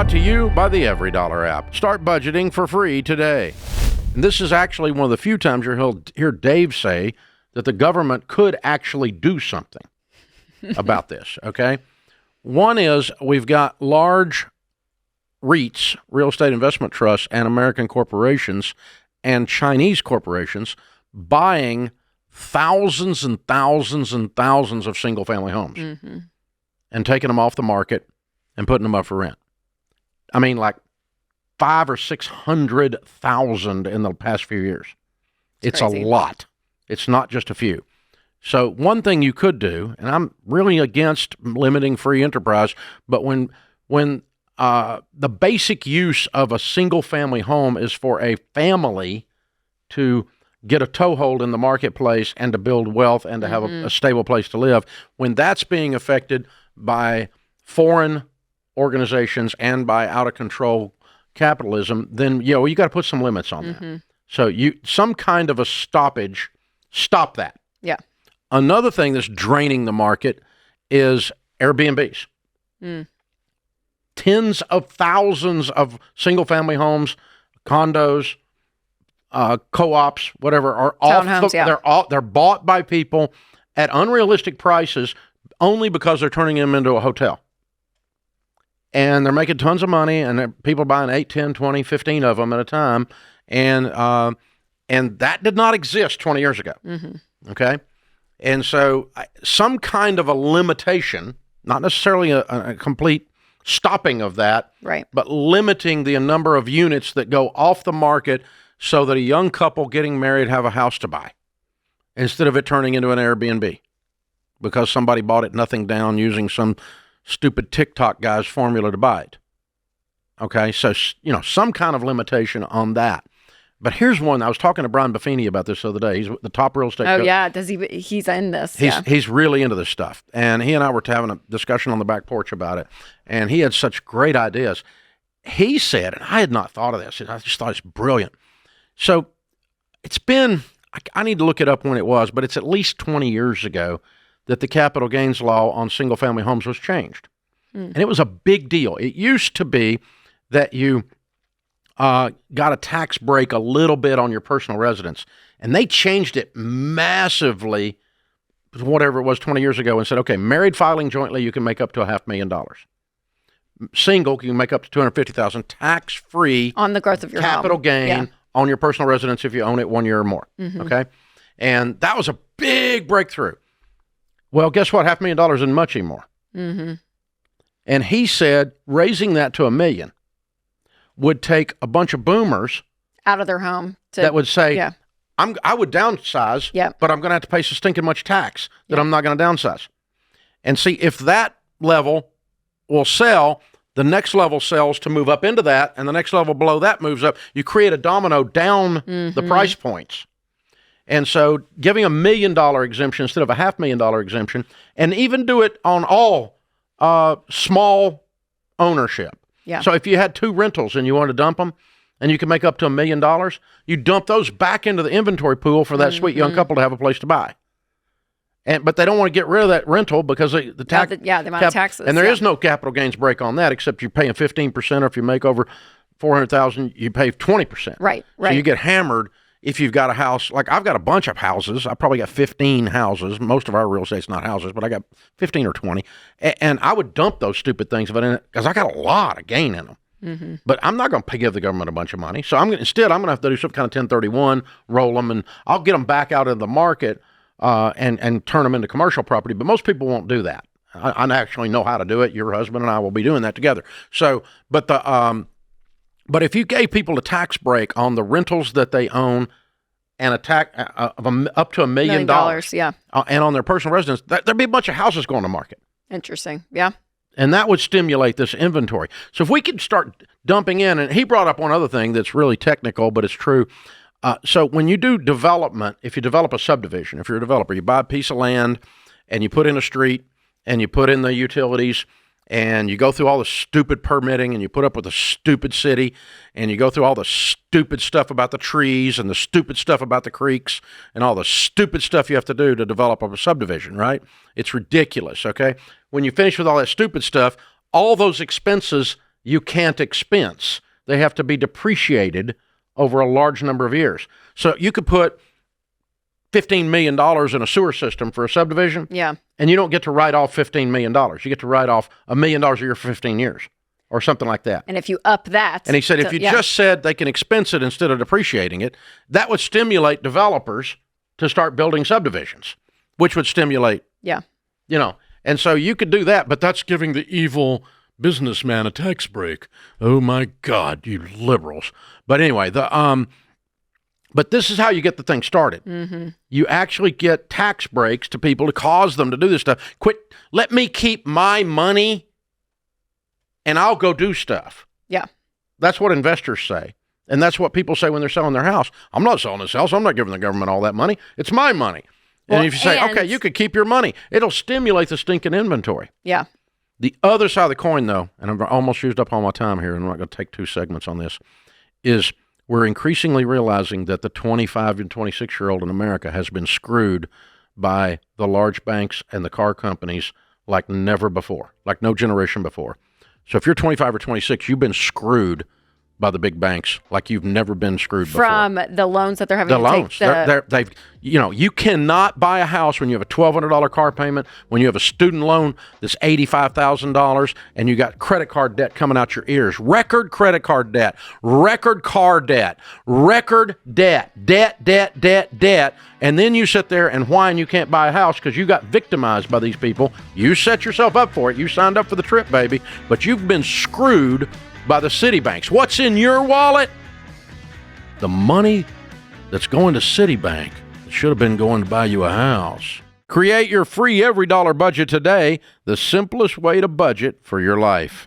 brought to you by the Every Dollar app. Start budgeting for free today. And this is actually one of the few times you'll hear Dave say that the government could actually do something about this, okay? One is we've got large REITs, real estate investment trusts, and American corporations and Chinese corporations buying thousands and thousands and thousands of single-family homes and taking them off the market and putting them up for rent. I mean, like 500,000 or 600,000 in the past few years. It's crazy. A lot. It's not just a few. So one thing you could do, and I'm really against limiting free enterprise, but when the basic use of a single-family home is for a family to get a toehold in the marketplace and to build wealth and to have a stable place to live, when that's being affected by foreign organizations and by out-of-control capitalism, then, you got to put some limits on that. So some kind of a stoppage, stop that. Yeah. Another thing that's draining the market is Airbnbs. Tens of thousands of single-family homes, condos, co-ops, whatever, are off. They're bought by people at unrealistic prices only because they're turning them into a hotel. And they're making tons of money, and people are buying 8, 10, 20, 15 of them at a time. And that did not exist 20 years ago. Okay? And so some kind of a limitation, not necessarily a complete stopping of that, right, but limiting the number of units that go off the market so that a young couple getting married have a house to buy instead of it turning into an Airbnb because somebody bought it nothing down using some stupid TikTok guy's formula to buy it. Okay, so, some kind of limitation on that. But here's one. I was talking to Brian Buffini about this the other day. He's the top real estate coach. Yeah. He's in this. He's really into this stuff. And he and I were having a discussion on the back porch about it. And he had such great ideas. He said, and I had not thought of this, and I just thought it's brilliant. So it's been, I need to look it up when it was, but it's at least 20 years ago that the capital gains law on single-family homes was changed. And it was a big deal. It used to be that you got a tax break a little bit on your personal residence. And they changed it massively, whatever it was 20 years ago, and said, okay, married filing jointly, you can make up to $500,000. Single, you can make up to $250,000 tax-free on the growth of your capital home. gain on your personal residence if you own it 1 year or more. Okay? And that was a big breakthrough. Well, guess what? $500,000 isn't much anymore. And he said raising that to $1 million would take a bunch of boomers out of their home that would say, I would downsize, but I'm going to have to pay so stinking much tax that I'm not going to downsize. And see, if that level will sell, the next level sells to move up into that, and the next level below that moves up. You create a domino down the price points. And so giving $1 million exemption instead of a $500,000 exemption, and even do it on all small ownership. Yeah. So if you had 2 rentals and you want to dump them, and you can make up to $1 million, you dump those back into the inventory pool for that sweet young couple to have a place to buy. But they don't want to get rid of that rental because the amount of taxes. And there is no capital gains break on that, except you're paying 15%, or if you make over $400,000, you pay 20%. Right. So you get hammered if you've got a house. Like I've got a bunch of houses. I probably got 15 houses. Most of our real estate's not houses, but I got 15 or 20. And I would dump those stupid things because I got a lot of gain in them. But I'm not going to give the government a bunch of money. So I'm going to have to do some kind of 1031, roll them, and I'll get them back out of the market and turn them into commercial property. But most people won't do that. I actually know how to do it. Your husband and I will be doing that together. So, but if you gave people a tax break on the rentals that they own and a tax of up to $1 million, and on their personal residence, there'd be a bunch of houses going to market. Interesting. Yeah. And that would stimulate this inventory. So if we could start dumping in, and he brought up one other thing that's really technical, but it's true. So when you do development, if you develop a subdivision, if you're a developer, you buy a piece of land and you put in a street and you put in the utilities and you go through all the stupid permitting and you put up with the stupid city and you go through all the stupid stuff about the trees and the stupid stuff about the creeks and all the stupid stuff you have to do to develop a subdivision, right? It's ridiculous, okay? When you finish with all that stupid stuff, all those expenses you can't expense. They have to be depreciated over a large number of years. So you could put $15 million in a sewer system for a subdivision, Yeah. and you don't get to write off $15 million. You get to write off $1 million a year for 15 years or something like that. And if you up that. And he said, if you just said they can expense it instead of depreciating it, that would stimulate developers to start building subdivisions, which would stimulate, Yeah. you know. And so you could do that, but that's giving the evil businessman a tax break. Oh my God, you liberals. But anyway, but this is how you get the thing started. Mm-hmm. You actually get tax breaks to people to cause them to do this stuff. Let me keep my money and I'll go do stuff. Yeah. That's what investors say. And that's what people say when they're selling their house. I'm not selling this house. I'm not giving the government all that money. It's my money. Well, and if you say, okay, you could keep your money, it'll stimulate the stinking inventory. Yeah. The other side of the coin, though, and I've almost used up all my time here, and I'm not going to take 2 segments on this, is we're increasingly realizing that the 25 and 26-year-old in America has been screwed by the large banks and the car companies like never before, like no generation before. So if you're 25 or 26, you've been screwed by the big banks like you've never been screwed before. From the loans that they're having the to loans. take. They've, you cannot buy a house when you have a $1,200 car payment, when you have a student loan that's $85,000, and you got credit card debt coming out your ears. Record credit card debt, record car debt, record debt, debt. And then you sit there and whine you can't buy a house because you got victimized by these people. You set yourself up for it. You signed up for the trip, baby, but you've been screwed by the Citibanks. What's in your wallet? The money that's going to Citibank should have been going to buy you a house. Create your free every dollar budget today, the simplest way to budget for your life.